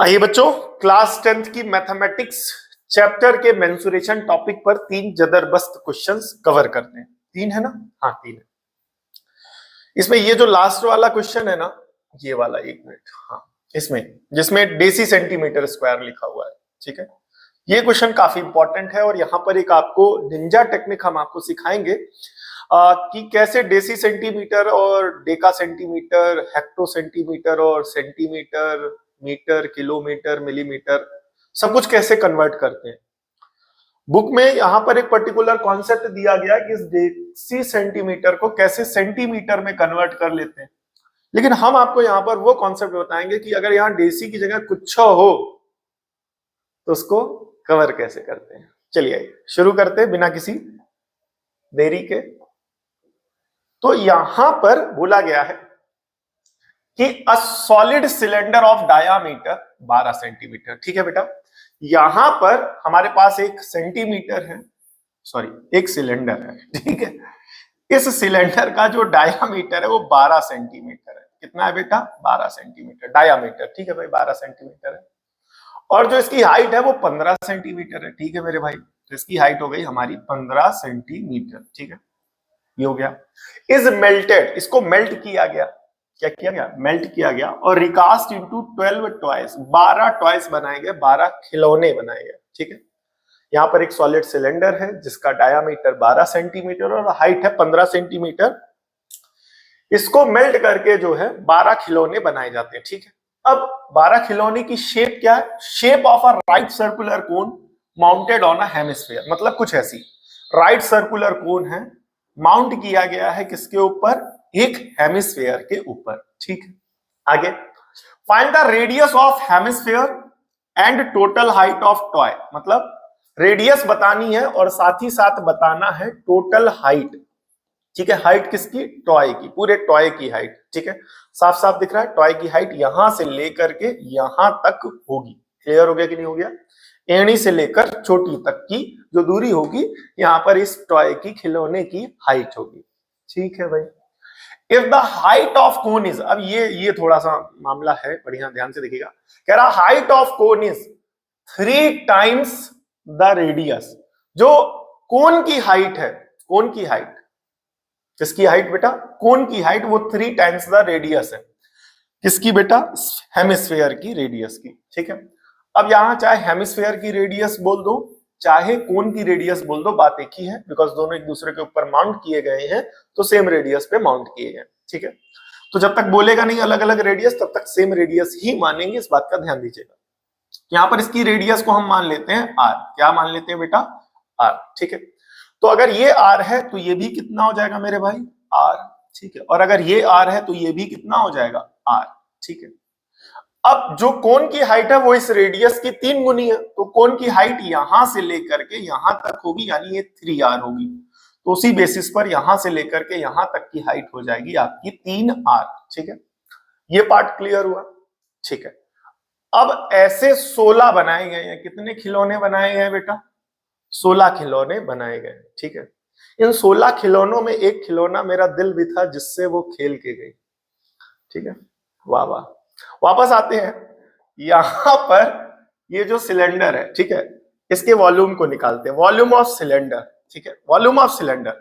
आइए बच्चों, class 10th की मैथमेटिक्स चैप्टर के मेंसुरेशन टॉपिक पर 3 जबरदस्त क्वेश्चंस कवर करते हैं। 3 है ना? हाँ 3 है। इसमें ये जो लास्ट वाला क्वेश्चन है ना, ये वाला, 1 मिनट, हाँ इसमें जिसमें डेसी सेंटीमीटर स्क्वायर लिखा हुआ है, ठीक है। ये क्वेश्चन काफी इंपॉर्टेंट है और यहाँ पर एक आपको निंजा टेक्निक हम आपको सिखाएंगे कि कैसे डेसी सेंटीमीटर और डेका सेंटीमीटर, हेक्टो सेंटीमीटर और सेंटीमीटर, मीटर, किलोमीटर, मिलीमीटर सब कुछ कैसे कन्वर्ट करते हैं। बुक में यहाँ पर एक पर्टिकुलर कॉन्सेप्ट दिया गया कि इस डेसी सेंटीमीटर को कैसे सेंटीमीटर में कन्वर्ट कर लेते हैं, लेकिन हम आपको यहाँ पर वो कॉन्सेप्ट बताएंगे कि अगर यहाँ डेसी की जगह कुछ हो तो उसको कवर कैसे करते हैं। चलिए शुरू करते हैं बिना किसी देरी के। तो यहां पर बोला गया है कि a solid cylinder of diameter 12 centimetre, ठीक है बेटा। यहां पर हमारे पास एक सेंटीमीटर है, सॉरी एक सिलेंडर है, ठीक है। इस सिलेंडर का जो डायामीटर है वो 12 सेंटीमीटर है। कितना है बेटा? 12 सेंटीमीटर डायामीटर, ठीक है भाई, 12 सेंटीमीटर है। और जो इसकी हाइट है वो 15 सेंटीमीटर है, ठीक है मेरे भाई। तो इसकी हाइट हो गई हमारी 15 सेंटीमीटर, ठीक है। ये हो गया। इज मेल्टेड, इसको मेल्ट किया गया। क्या किया गया? मेल्ट किया गया और रिकास्ट इनटू 12 टॉयज, 12 टॉयज बनाए गए, 12 खिलौने बनाए गए, ठीक है। यहाँ पर एक सॉलिड सिलेंडर है जिसका डायामीटर 12 सेंटीमीटर और हाइट है 15 सेंटीमीटर। इसको मेल्ट करके जो है 12 खिलौने बनाए जाते हैं, ठीक है। अब 12 खिलौने की शेप क्या है? Shape of a right circular cone mounted on a hemisphere, मतलब कुछ ऐसी राइट सर्कुलर कोन है, माउंट किया गया है किसके ऊपर? एक हेमिस्फीयर के ऊपर, ठीक है। आगे find the radius of hemisphere and total height of toy, मतलब रेडियस बतानी है और साथ ही साथ बताना है टोटल हाइट, ठीक है। हाइट किसकी? टॉय की, पूरे टॉय की हाइट, ठीक है। साफ साफ दिख रहा है, टॉय की हाइट यहां से लेकर के यहां तक होगी। क्लियर हो गया कि नहीं हो गया? एड़ी से लेकर छोटी तक की जो दूरी होगी, यहां पर इस टॉय की, खिलौने की हाइट होगी, ठीक है भाई। If the height of cone is, अब ये थोड़ा सा मामला है, बढ़िया ध्यान से देखिएगा। कह रहा height of cone is 3 times the radius. जो कोन की हाइट है, कोन की हाइट, किसकी हाइट बेटा? कोन की हाइट, वो 3 टाइम्स द रेडियस है। किसकी बेटा? हेमिस्फीयर की रेडियस की, ठीक है। अब यहां चाहे हेमिस्फीयर की रेडियस बोल दो चाहे कोन की रेडियस बोल दो, बात एक ही है, बिकॉज दोनों एक दूसरे के ऊपर माउंट किए गए हैं, तो सेम रेडियस पे माउंट किए गए, ठीक है। तो जब तक बोलेगा नहीं अलग अलग रेडियस, तब तक सेम रेडियस ही मानेंगे, इस बात का ध्यान दीजिएगा। यहां पर इसकी रेडियस को हम मान लेते हैं आर। क्या मान लेते हैं बेटा? आर, ठीक है। तो अगर ये आर है तो ये भी कितना हो जाएगा मेरे भाई? आर, ठीक है। और अगर ये आर है तो ये भी कितना हो जाएगा? आर, ठीक है। अब जो कोन की हाइट है वो इस रेडियस की 3 गुनी है, तो कोन की हाइट यहां से लेकर के यहां तक होगी, यानी ये 3r होगी। तो उसी बेसिस पर यहां से लेकर के यहां तक की हाइट हो जाएगी आपकी 3r, ठीक है। ये पार्ट क्लियर हुआ, ठीक है। अब ऐसे 16 बनाए गए हैं। कितने खिलौने बनाए गए बेटा? 16 खिलौने बनाए गए, ठीक है। इन 16 खिलौनों में एक खिलौना मेरा दिल भी था जिससे वो खेल के गई, ठीक है। वाह वाह। वापस आते हैं, यहां पर ये जो सिलेंडर है, ठीक है, इसके वॉल्यूम को निकालते हैं। वॉल्यूम ऑफ सिलेंडर, ठीक है, वॉल्यूम ऑफ सिलेंडर।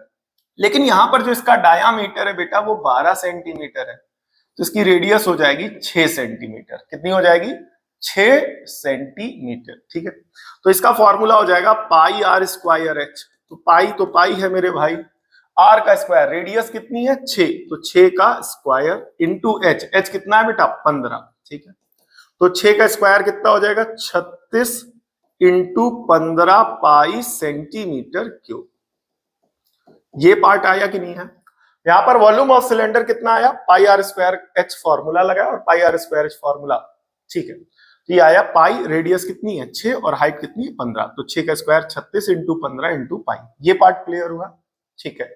लेकिन यहां पर जो इसका डायामीटर है बेटा वो 12 सेंटीमीटर है, तो इसकी रेडियस हो जाएगी 6 सेंटीमीटर। कितनी हो जाएगी? 6 सेंटीमीटर, ठीक है। तो इसका फॉर्मूला हो जाएगा पाई आर स्क्वायर एच। तो पाई है मेरे भाई, आर का स्क्वायर, रेडियस कितनी है? 6, तो 6 का स्क्वायर इंटू एच। एच कितना है बेटा? 15, ठीक है। तो 6 का स्क्वायर कितना हो जाएगा? 36 इंटू 15 पाई सेंटीमीटर क्यूब। ये पार्ट आया कि नहीं है? यहां पर वॉल्यूम ऑफ सिलेंडर कितना आया? पाई आर स्क्वायर एच फॉर्मूला लगाया और पाई आर स्क्वायर एच फॉर्मूला, ठीक है। तो ये आया पाई, रेडियस कितनी है? 6 और हाइट कितनी है? 15, तो 6 का स्क्वायर 36 इंटू 15 इंटू पाई। ये पार्ट क्लियर हुआ, ठीक है।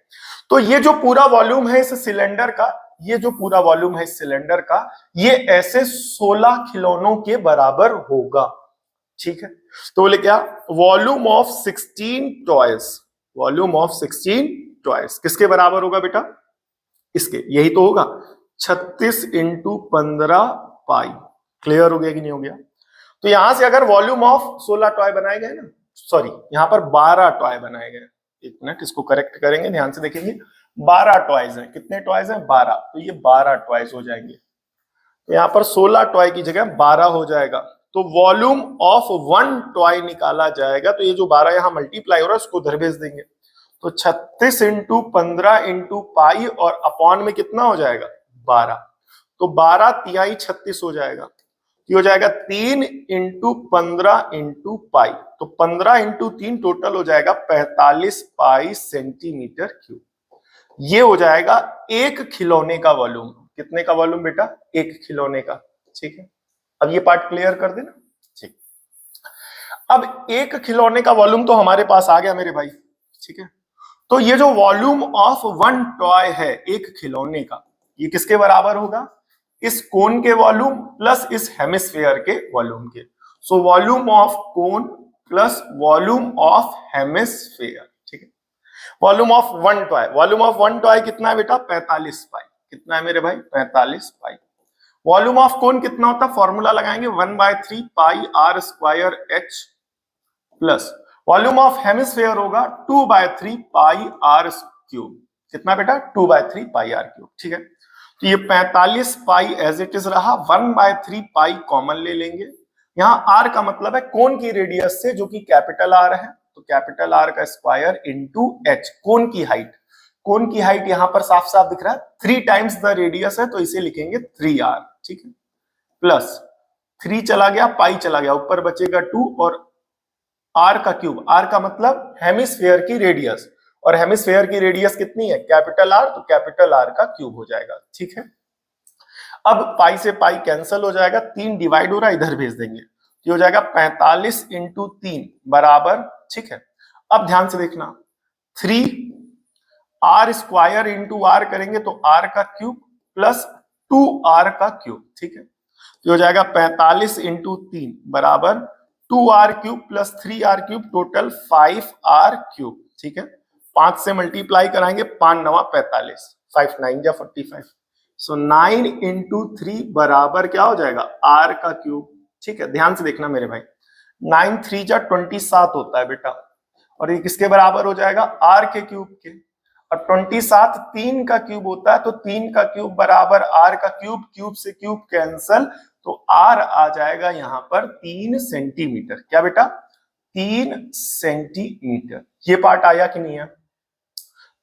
तो ये जो पूरा वॉल्यूम है इस सिलेंडर का, ये जो पूरा वॉल्यूम है इस सिलेंडर का, ये ऐसे 16 खिलौनों के बराबर होगा, ठीक है। तो बोले क्या? Volume of 16 toys, volume of 16 toys किसके बराबर होगा बेटा? इसके, यही तो होगा 36 इंटू 15 पाई। क्लियर हो गया कि नहीं हो गया? तो यहां से अगर वॉल्यूम ऑफ 16 टॉय बनाए गए ना, सॉरी यहां पर 12 टॉय बनाए गए, एक मिनट इसको करेक्ट करेंगे, ध्यान से देखेंगे, 12 टॉयज हैं। कितने टॉयज हैं? 12। तो ये 12 टॉयज हो जाएंगे। तो यहाँ पर 16 टॉय की जगह 12 हो जाएगा। तो वॉल्यूम ऑफ 1 टॉय निकाला जाएगा। तो ये जो 12 यहाँ मल्टीप्लाई हो रहा है उसको उधर भेज देंगे। तो 36 इंटू 15 इंटू पाई और अपॉन में कितना हो जाएगा? 12। तो 12 तिहाई 36 हो जाएगा। ये हो जाएगा 3 इंटू 15 इंटू पाई। तो 15 इंटू 3 टोटल हो जाएगा 45 पाई सेंटीमीटर क्यूब। ये हो जाएगा एक खिलौने का वॉल्यूम। कितने का वॉल्यूम बेटा? एक खिलौने का। ठीक है, अब ये पार्ट क्लियर कर देना। ठीक, अब एक खिलौने का वॉल्यूम तो हमारे पास आ गया मेरे भाई। ठीक है, तो ये जो वॉल्यूम ऑफ 1 टॉय है एक खिलौने का, ये किसके बराबर होगा? इस कोन के वॉल्यूम प्लस इस हेमिस्फेयर के वॉल्यूम के। So volume of cone plus volume of hemisphere. ठीक है, volume of 1 toy, volume of 1 toy कितना है बेटा? 45 पाई। कितना है मेरे भाई? 45 पाई। वॉल्यूम ऑफ कोन कितना होता है? फॉर्मूला लगाएंगे 1/3 pi r square h plus volume of hemisphere होगा 2/3 पाई आर क्यूब। कितना बेटा? 2/3 पाई आर क्यूब। ठीक है, तो ये 45 पाई एज इट इज रहा, 1/3 पाई कॉमन ले लेंगे। यहाँ आर का मतलब है कोन की रेडियस से, जो कि कैपिटल आर है, तो कैपिटल आर का स्क्वायर इंटू एच, कोन की हाइट। कोन की हाइट यहां पर साफ साफ दिख रहा है, 3 टाइम्स द रेडियस है, तो इसे लिखेंगे 3r। ठीक है, प्लस 3 चला गया, पाई चला गया, ऊपर बचेगा 2 और r का क्यूब। r का मतलब हेमिस्फेयर की रेडियस, और हेमिस्फेयर की रेडियस कितनी है? कैपिटल R, तो कैपिटल R का क्यूब हो जाएगा। ठीक है, अब पाई से पाई कैंसिल हो जाएगा, 3 डिवाइड हो रहा है, इधर भेज देंगे, ये हो जाएगा 45 इंटू 3 बराबर। ठीक है, अब ध्यान से देखना, 3 आर स्क्वायर इंटू आर करेंगे तो r का क्यूब प्लस 2r का क्यूब। ठीक है, तो हो जाएगा 45 इंटू 3 बराबर 2r cube plus 3r cube, total 5r cube. ठीक है, 5 से मल्टीप्लाई कराएंगे, 5 9 45, 5 9 जा 45। सो 9 इंटू 3 बराबर क्या हो जाएगा? r का क्यूब। ठीक है, ध्यान से देखना मेरे भाई, 9 3 जा 27 होता है बेटा, और ये किसके बराबर हो जाएगा? r के क्यूब के। और 27 3 का क्यूब होता है, तो 3 का क्यूब बराबर r का क्यूब, क्यूब से क्यूब कैंसल, तो r आ जाएगा यहां पर 3 सेंटीमीटर। क्या बेटा? 3 सेंटीमीटर। ये पार्ट आया कि नहीं है?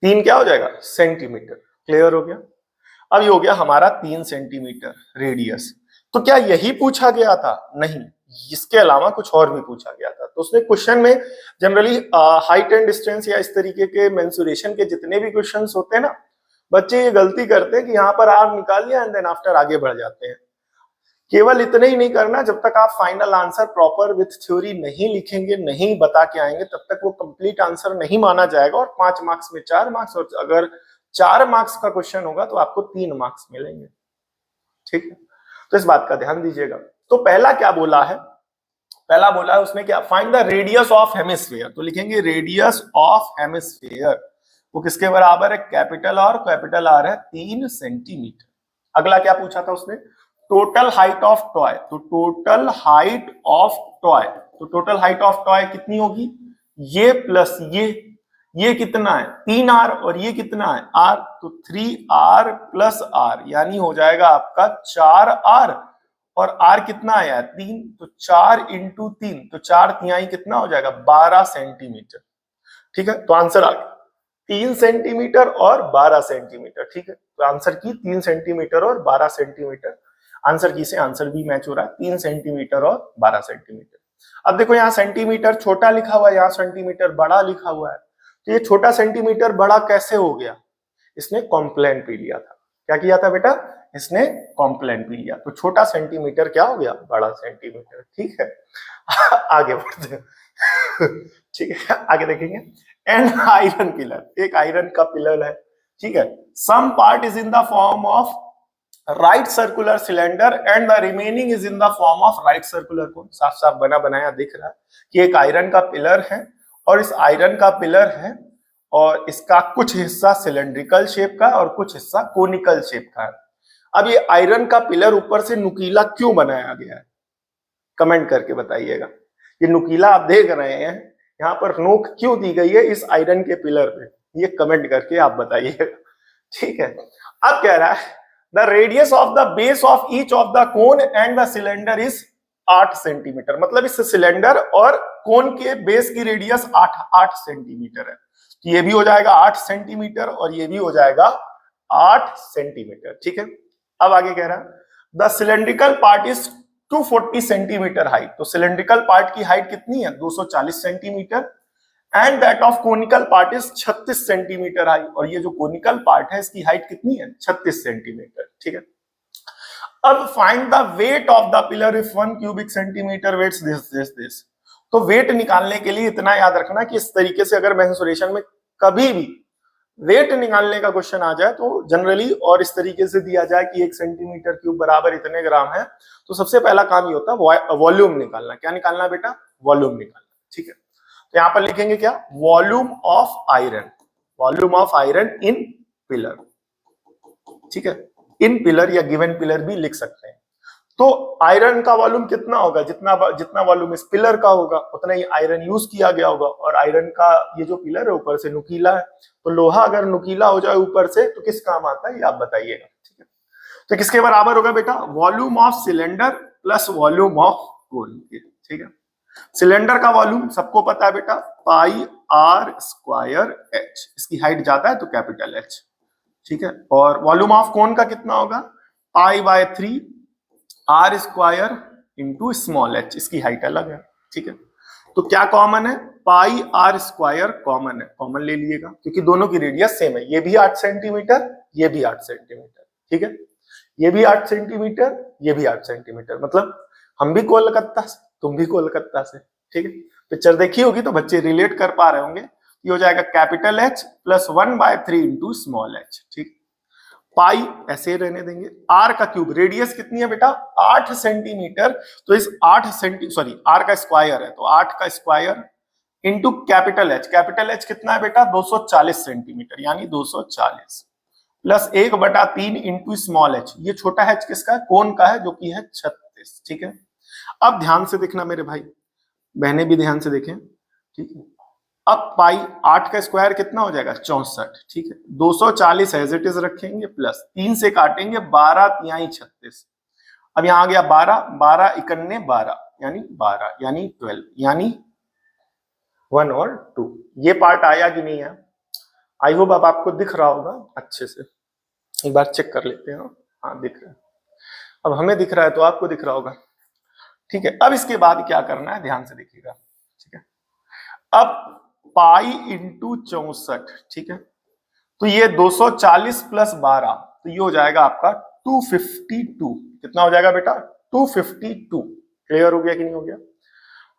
3 क्या हो जाएगा? सेंटीमीटर। क्लियर हो गया? अब ये हो गया हमारा 3 सेंटीमीटर रेडियस। तो क्या यही पूछा गया था? नहीं, इसके अलावा कुछ और भी पूछा गया था। तो उसने क्वेश्चन में जनरली हाइट एंड डिस्टेंस या इस तरीके के मेंसुरेशन के जितने भी क्वेश्चंस होते हैं ना, बच्चे ये गलती करते हैं कि यहाँ पर आर निकाल लिया एंड देन आफ्टर आगे बढ़ जाते हैं। केवल इतना ही नहीं करना, जब तक आप final answer proper with theory नहीं लिखेंगे, नहीं बता के आएंगे, तब तक वो कंप्लीट आंसर नहीं माना जाएगा। और 5 मार्क्स में 4 मार्क्स, और अगर 4 मार्क्स का क्वेश्चन होगा तो आपको 3 मार्क्स मिलेंगे। ठीक है, तो इस बात का ध्यान दीजिएगा। तो पहला क्या बोला है? पहला बोला है उसने क्या? Find the radius of hemisphere. तो लिखेंगे रेडियस ऑफ हेमिस्फेयर, वो किसके बराबर है? कैपिटल आर, कैपिटल आर है 3 सेंटीमीटर। अगला क्या पूछा था उसने? Total height of toy. तो टोटल हाइट ऑफ टॉय, तो टोटल हाइट ऑफ टॉय कितनी होगी? ये प्लस ये कितना है? 3r, और ये कितना है? r, तो 3r प्लस r, यानी हो जाएगा आपका 4r, और r कितना आया? 3, तो 4 इंटू 3, तो 4 तिहाई कितना हो जाएगा? 12 सेंटीमीटर। ठीक है, तो आंसर आ गया 3 सेंटीमीटर और 12 सेंटीमीटर। ठीक है, तो आंसर की 3 सेंटीमीटर और 12 सेंटीमीटर। आंसर की से आंसर भी मैच हो रहा है, 3 सेंटीमीटर और 12 सेंटीमीटर। अब देखो यहाँ सेंटीमीटर छोटा लिखा हुआ है, यहाँ सेंटीमीटर बड़ा लिखा हुआ है। तो ये छोटा सेंटीमीटर बड़ा कैसे हो गया? इसने कॉम्प्लेन पी लिया था। क्या किया था बेटा? इसने कॉम्प्लेन पी लिया, तो छोटा सेंटीमीटर क्या हो गया? बड़ा सेंटीमीटर। ठीक है, आगे बढ़ते हैं। ठीक है, आगे देखेंगे। एन आयरन पिलर, एक आयरन का पिलर है। ठीक है, some part is in the form of right circular cylinder and the remaining is in the form of right circular cone. साफ साफ बना बनाया दिख रहा है कि एक आयरन का पिलर है, और इस आयरन का पिलर है, और इसका कुछ हिस्सा सिलेंड्रिकल शेप का और कुछ हिस्सा कोनिकल शेप का है। अब ये आयरन का पिलर ऊपर से नुकीला क्यों बनाया गया है? कमेंट करके बताइएगा। ये नुकीला आप देख रहे हैं, यहाँ पर नोक क्यों दी गई है इस आयरन के पिलर पे, ये कमेंट करके आप बताइएगा। ठीक है, अब कह रहा है the radius of the base of each of the cone and the cylinder is 8 centimetre. मतलब इस सिलेंडर और कोन के बेस की रेडियस 8 सेंटीमीटर है। तो ये भी हो जाएगा 8 सेंटीमीटर और ये भी हो जाएगा 8 सेंटीमीटर। ठीक है, अब आगे कह रहा है the cylindrical part is 240 centimetre height. तो सिलेंड्रिकल पार्ट की हाइट कितनी है? 240 centimetre. And that of conical part is 36 centimetre high. और ये जो कोनिकल पार्ट है इसकी हाइट कितनी है? 36 सेंटीमीटर। ठीक है, अब find the weight of the pillar if 1 cubic centimetre weighs this. तो वेट निकालने के लिए इतना याद रखना कि इस तरीके से अगर मेंसुरेशन में कभी भी वेट निकालने का क्वेश्चन आ जाए तो जनरली और इस तरीके से दिया जाए कि 1 सेंटीमीटर क्यूब बराबर इतने ग्राम है, तो सबसे पहला काम ये होता है वॉल्यूम निकालना। क्या निकालना बेटा? वॉल्यूम निकालना। ठीक है, तो यहां पर लिखेंगे क्या? Volume of iron, volume of iron in pillar. ठीक है, इन पिलर या गिवन पिलर भी लिख सकते हैं। तो आयरन का वॉल्यूम कितना होगा? जितना वॉल्यूम इस पिलर का होगा उतना ही आयरन यूज किया गया होगा। और आयरन का ये जो पिलर है ऊपर से नुकीला है, तो लोहा अगर नुकीला हो जाए ऊपर से तो किस काम आता है ये आप बताइएगा। ठीक है, तो किसके बराबर होगा बेटा? Volume of cylinder plus volume of cone. ठीक है, सिलेंडर का वॉल्यूम सबको पता है बेटा, पाई आर स्क्वायर एच। इसकी हाइट ज्यादा है तो कैपिटल एच। ठीक है, और वॉल्यूम ऑफ कोन का कितना होगा? Pi by 3 r square into small h. इसकी हाइट अलग है। ठीक है, तो क्या कॉमन है? पाई आर स्क्वायर कॉमन है, कॉमन ले लीजिएगा क्योंकि दोनों की रेडियस सेम है। ये भी 8 सेंटीमीटर, ये भी 8 सेंटीमीटर। ठीक है, ये भी 8 सेंटीमीटर, ये भी 8 सेंटीमीटर। मतलब हम भी कोलकाता से, तुम भी कोलकाता से। ठीक है, पिक्चर देखी होगी तो बच्चे रिलेट कर पा रहे होंगे। ये हो जाएगा capital H plus 1/3 into small H. ठीक, पाई ऐसे रहने देंगे। आर का क्यूब, रेडियस कितनी है बेटा? 8 सेंटीमीटर। तो इस 8 आर का स्क्वायर है तो 8 का square into capital H. Capital H कितना है बेटा? 240 सेंटीमीटर, यानी 240 प्लस 1/3 इंटू स्मॉल एच। ये छोटा एच किसका है? कोन का है, जो कि है 36। ठीक है, अब ध्यान से देखना मेरे भाई बहने भी ध्यान से देखें। ठीक है, अब पाई 8 का स्क्वायर कितना हो जाएगा? 64। ठीक है, 240 एज इट इज रखेंगे प्लस 3 से काटेंगे 12 तिहाई 36। अब यहां आ गया 12, 12 इकन्ने 12 यानी 12 यानी 12 यानी 1 और 2। ये पार्ट आया कि नहीं है? आई होप अब आपको दिख रहा होगा अच्छे से। एक बार चेक कर लेते हैं। हाँ दिख रहा है, अब हमें दिख रहा है तो आपको दिख रहा होगा। ठीक है, अब इसके बाद क्या करना है ध्यान से देखिएगा। ठीक है, अब पाई इंटू 64। ठीक है, तो ये 240 प्लस 12 तो ये हो जाएगा आपका 252। कितना हो जाएगा बेटा? 252। क्लियर हो गया कि नहीं हो गया?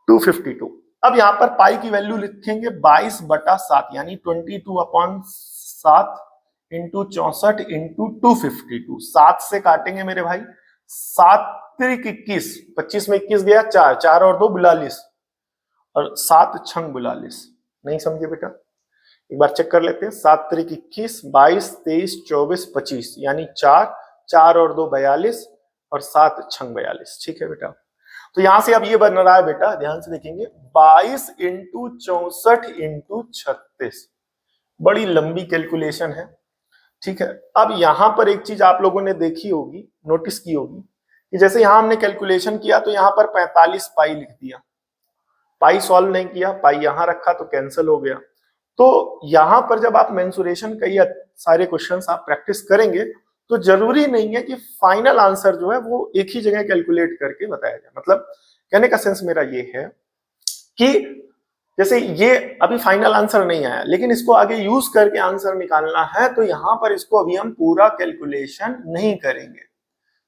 252। अब यहां पर पाई की वैल्यू लिखेंगे 22/7 यानी 22/7 इंटू 64 इंटू 252। 7 से काटेंगे मेरे भाई, 7 3 21, 25 में 21 गया 4, 4 और 2 42 और 7 छंग 42। नहीं समझे बेटा? एक बार चेक कर लेते हैं। 7 3 21, 22 23 24 25 यानी 4, 4 और 2 42 और 7 छंग 42। ठीक है बेटा, तो यहां से अब ये बन रहा है बेटा, ध्यान से देखेंगे 22 इंटू 64 इंटू 36। बड़ी लंबी कैलकुलेशन है। ठीक है, अब यहां पर एक चीज आप लोगों ने देखी होगी, नोटिस की होगी कि जैसे यहां हमने कैलकुलेशन किया तो यहां पर 45 पाई लिख दिया, पाई सॉल्व नहीं किया, पाई यहां रखा तो कैंसिल हो गया। तो यहां पर जब आप मेंसुरेशन का ये सारे क्वेश्चंस आप प्रैक्टिस करेंगे तो जरूरी नहीं है कि फाइनल आंसर जो है वो एक ही जगह कैलकुलेट करके बताया जाए। मतलब कहने का सेंस मेरा ये है कि जैसे ये अभी फाइनल आंसर नहीं आया लेकिन इसको आगे यूज करके आंसर निकालना है तो यहां पर इसको अभी हम पूरा कैलकुलेशन नहीं करेंगे।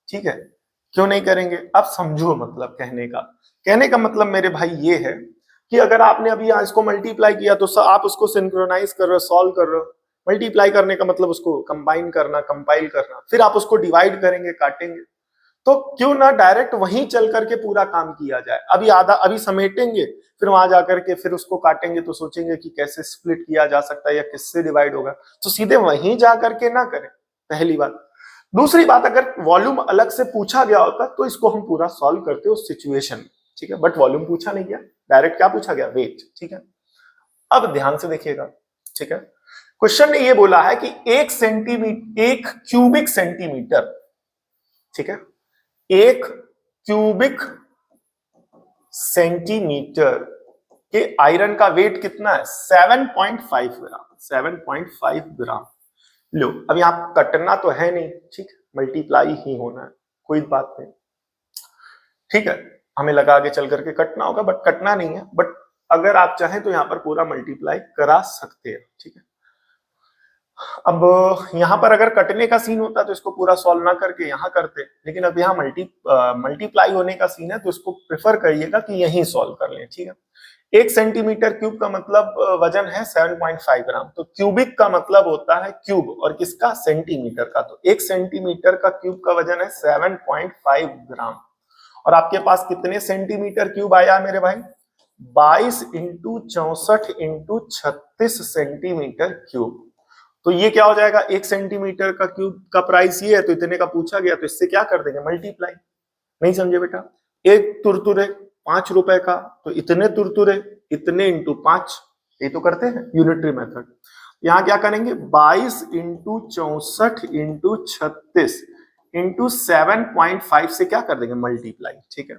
ठीक है, क्यों नहीं करेंगे? अब समझो मतलब कहने का मतलब मेरे भाई ये है कि अगर आपने अभी यहाँ इसको मल्टीप्लाई किया तो आप उसको सिंक्रोनाइज कर रहे हो, सॉल्व कर रहे हो। मल्टीप्लाई करने का मतलब उसको कंबाइन करना, कंपाइल करना, फिर आप उसको डिवाइड करेंगे, काटेंगे। तो क्यों ना डायरेक्ट वहीं चल करके पूरा काम किया जाए। अभी समेटेंगे, फिर वहां जाकर के फिर उसको काटेंगे तो सोचेंगे कि कैसे स्प्लिट किया जा सकता है या किससे डिवाइड होगा, तो सीधे वहीं जा करके ना करें, पहली बात। दूसरी बात, अगर वॉल्यूम अलग से पूछा गया होता तो इसको हम पूरा सॉल्व करते उस सिचुएशन में। ठीक है, बट वॉल्यूम पूछा नहीं गया, डायरेक्ट क्या पूछा गया, वेट। ठीक है, अब ध्यान से देखिएगा। ठीक है, क्वेश्चन ने ये बोला है कि 1 क्यूबिक सेंटीमीटर, ठीक है, 1 क्यूबिक सेंटीमीटर के आयरन का वेट कितना है, 7.5 ग्राम। 7.5 ग्राम। लो, अब यहां कटना तो है नहीं, ठीक, मल्टीप्लाई ही होना है, कोई बात नहीं। ठीक है, हमें लगा आगे चल करके कटना होगा, बट कटना नहीं है, बट अगर आप चाहें तो यहां पर पूरा मल्टीप्लाई करा सकते हैं। ठीक है, अब यहां पर अगर कटने का सीन होता तो इसको पूरा सॉल्व ना करके यहां करते, लेकिन अब यहाँ मल्टीप्लाई होने का सीन है, तो इसको प्रेफर करिएगा कि यहीं सॉल्व कर लें। ठीक है, 1 सेंटीमीटर क्यूब का मतलब वजन है 7.5 ग्राम, तो क्यूबिक का मतलब होता है क्यूब, और किसका, सेंटीमीटर का। तो 1 सेंटीमीटर का क्यूब का वजन है 7.5 ग्राम। और आपके पास कितने सेंटीमीटर क्यूब आया मेरे भाई, 22 इंटू 64 इंटू 36 सेंटीमीटर क्यूब। तो ये क्या हो जाएगा, 1 सेंटीमीटर का क्यूब का प्राइस ये है, तो इतने का पूछा गया, तो इससे क्या कर देंगे, मल्टीप्लाई। नहीं समझे बेटा, एक तुरतुरे 5 रुपए का, तो इतने तुरतुरे, इतने इंटू 5, ये तो करते हैं यूनिटरी मेथड। यहाँ क्या करेंगे, 22 इंटू 64 इंटू 36 इंटू 7.5 से क्या कर देंगे, मल्टीप्लाई। ठीक है,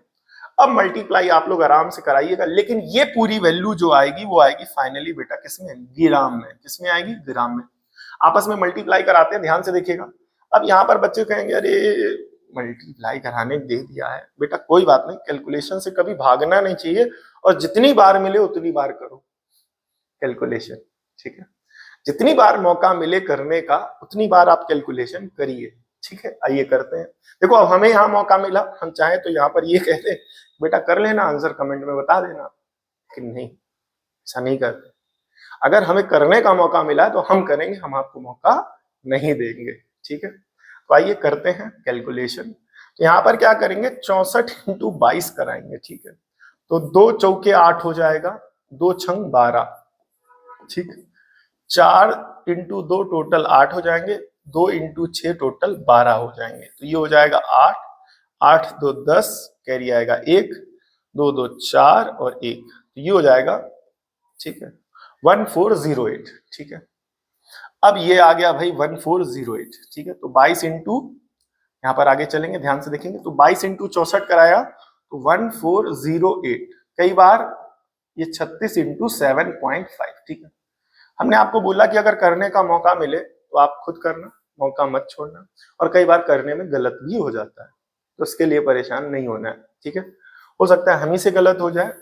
अब मल्टीप्लाई आप लोग आराम से कराइएगा, लेकिन ये पूरी वैल्यू जो आएगी वो आएगी फाइनली बेटा किसमें, ग्राम में। किसमें आएगी, ग्राम में। आपस में मल्टीप्लाई कराते हैं, ध्यान से देखिएगा। अब यहाँ पर बच्चे कहेंगे अरे मल्टीप्लाई कराने दे दिया है, बेटा कोई बात नहीं, कैलकुलेशन से कभी भागना नहीं चाहिए, और जितनी बार मिले उतनी बार करो कैलकुलेशन। ठीक है, जितनी बार मौका मिले करने का उतनी बार आप कैलकुलेशन करिए। ठीक है, आइए करते हैं। देखो, अब हमें यहाँ मौका मिला, हम चाहे तो यहाँ पर ये कहते बेटा कर लेना, आंसर कमेंट में बता देना, लेकिन नहीं, ऐसा नहीं करते। अगर हमें करने का मौका मिला तो हम करेंगे, हम आपको मौका नहीं देंगे। ठीक है, तो आइए करते हैं कैलकुलेशन। तो यहाँ पर क्या करेंगे, 64 इंटू 22 कराएंगे। ठीक है, तो 2 चौके 8 हो जाएगा, 2 छंग 12। ठीक, 4 इंटू 2 टोटल 8 हो जाएंगे, 2 इंटू 6 टोटल 12 हो जाएंगे। तो ये हो जाएगा 8, 8 2 10, कैरी आएगा 1, 2 2 4 और 1, तो ये हो जाएगा। ठीक है, 1408। ठीक है, अब ये आ गया भाई 1408। ठीक है, तो 22 इंटू, यहाँ पर आगे चलेंगे ध्यान से देखेंगे, तो 22 इंटू 64 कराया तो 1408। कई बार ये 36 इंटू 7.5। ठीक है, हमने आपको बोला कि अगर करने का मौका मिले तो आप खुद करना, मौका मत छोड़ना, और कई बार करने में गलत भी हो जाता है, तो उसके लिए परेशान नहीं होना है। ठीक है, हो सकता है हम ही से गलत हो जाए।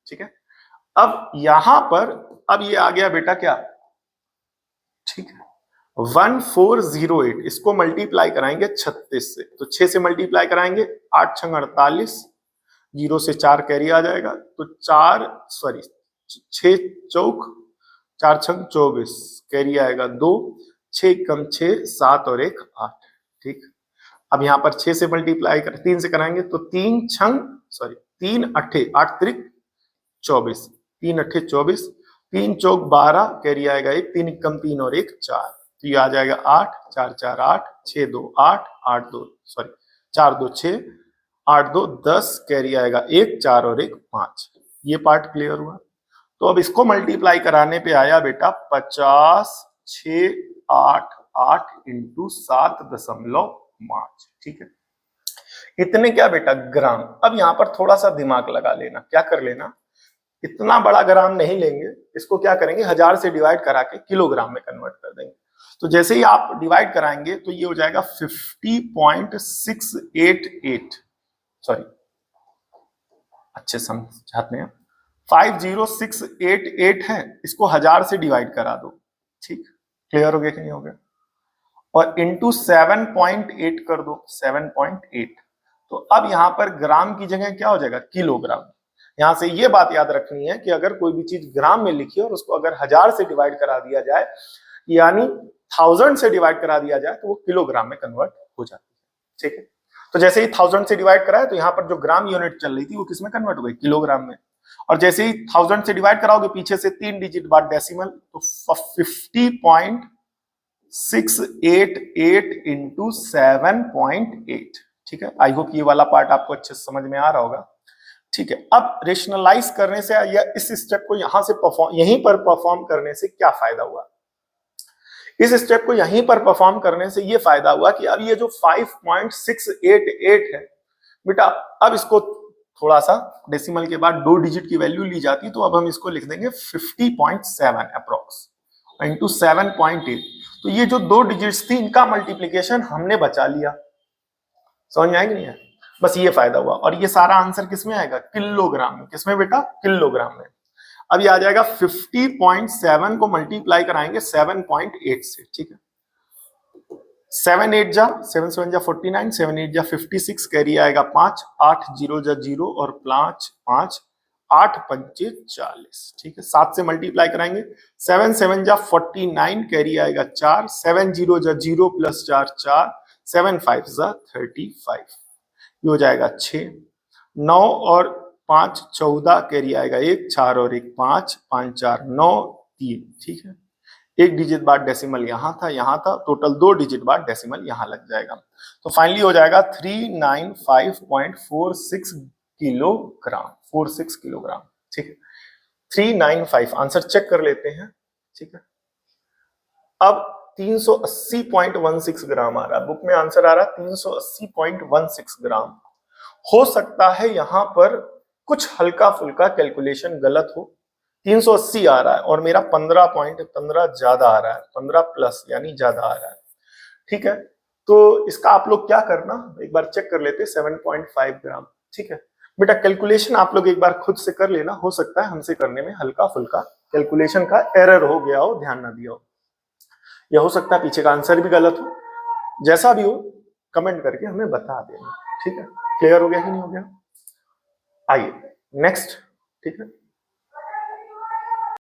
ठीक है, अब यहां पर अब ये आ गया बेटा क्या, ठीक है, 1408, इसको मल्टीप्लाई कराएंगे 36 से, तो 6 से मल्टीप्लाई कराएंगे, 8 छंग 48, 0 से 4 कैरी आ जाएगा, तो 6 चौक 4 छंग 24, कैरी आएगा 2, 6 कम 6 7 और 1 8। ठीक, अब यहां पर 6 से मल्टीप्लाई कर 3 से कराएंगे, तो 3 अट्ठे 8 त्रिक 24, 3 अट्ठे 24, 3 चौक 12, कैरी आएगा 1, 3 कम 3 और 1 4, तो ये आ जाएगा 8, 4 4 8, 6 2 8, 4 2 6, 8 2 10, कैरी आएगा 1 4 और 1 5। ये पार्ट क्लियर हुआ। तो अब इसको मल्टीप्लाई कराने पे आया बेटा 50 6 8 8 इंटू 7.5। ठीक है, इतने क्या बेटा, ग्राम। अब यहाँ पर थोड़ा सा दिमाग लगा लेना, क्या कर लेना, इतना बड़ा ग्राम नहीं लेंगे, इसको क्या करेंगे, 1000 से डिवाइड करा के किलोग्राम में कन्वर्ट कर देंगे। तो जैसे ही आप डिवाइड कराएंगे तो ये हो जाएगा 50.688, सॉरी अच्छे समझाते हैं, 50688 है, इसको 1000 से डिवाइड करा दो। ठीक, क्लियर हो गया कि नहीं हो गया, और इंटू 7.8 कर दो, 7.8। तो अब यहां पर ग्राम की जगह क्या हो जाएगा, किलोग्राम। यहां से ये बात याद रखनी है कि अगर कोई भी चीज ग्राम में लिखी और उसको अगर 1000 से डिवाइड करा दिया जाए, यानी 1000 से डिवाइड करा दिया जाए, तो वो किलोग्राम में कन्वर्ट हो जाती है। ठीक है, तो जैसे ही 1000 से डिवाइड कराया तो यहाँ पर जो ग्राम यूनिट चल रही थी वो किसमें कन्वर्ट हो गई, किलोग्राम में। और जैसे ही 1000 से डिवाइड कराओगे पीछे से 3 डिजिट बाद डेसिमल, तो 50.688 इंटू 7.8। ठीक है, आई होप ये वाला पार्ट आपको अच्छे से समझ में आ रहा होगा। ठीक है, अब रेशनलाइज करने से या इस स्टेप को यहीं पर परफॉर्म करने से क्या फायदा हुआ? इस स्टेप को यहीं पर परफॉर्म करने से ये फायदा हुआ कि अब ये जो 5.688 है बेटा, अब इसको थोड़ा सा डेसिमल के बाद 2 डिजिट की वैल्यू ली जाती, तो अब हम इसको लिख देंगे 50.7 अप्रोक्स इंटू 7.8। तो ये जो 2 डिजिट्स थी इनका मल्टीप्लीकेशन हमने बचा लिया। समझ में आएगी नहीं है? बस ये फायदा हुआ। और ये सारा आंसर किसमें आएगा? किलोग्राम में। किसमें बेटा? किलोग्राम में। अब ये आ जाएगा 50.7 को मल्टीप्लाई कराएंगे 7.8 से। ठीक है, 7 8 जा 7 7 जा 49, 7 8 जा 56, कैरी आएगा 5, 8 0 जा 0 और 5 5 8 5 40। ठीक है, 7 से मल्टीप्लाई कराएंगे 7 7 जा 49, कैरी आएगा 4, 7 0 जा 0 प्लस 4 4, 7 5 जा 35, ये हो जाएगा 6, 9 और 5 14, कैरी आएगा 1, 4 और 1 5, 5 4 9 3। ठीक है, एक डिजिट बाद डेसिमल यहां था, टोटल 2 डिजिट बाद डेसिमल यहां लग जाएगा। तो फाइनली हो जाएगा 395.46 किलोग्राम, 46 किलोग्राम। ठीक है, 395 आंसर चेक कर लेते हैं। ठीक है, अब 380.16 ग्राम आ रहा है, बुक में आंसर आ रहा है 380.16 ग्राम। हो सकता है यहां पर कुछ हल्का फुल्का कैलकुलेशन गलत हो। 380 आ रहा है और मेरा 15.15 ज्यादा आ रहा है, 15 प्लस यानी ज्यादा आ रहा है। ठीक है, तो इसका आप लोग क्या करना, एक बार चेक कर लेते, 7.5 ग्राम। ठीक है बेटा, कैलकुलेशन आप लोग एक बार खुद से कर लेना, हो सकता है हमसे करने में हल्का फुल्का कैलकुलेशन का एरर हो गया हो, ध्यान ना दिया हो, या हो सकता है पीछे का आंसर भी गलत हो। जैसा भी हो कमेंट करके हमें बता देना। ठीक है, क्लियर हो गया कि नहीं हो गया? आइए नेक्स्ट। ठीक है,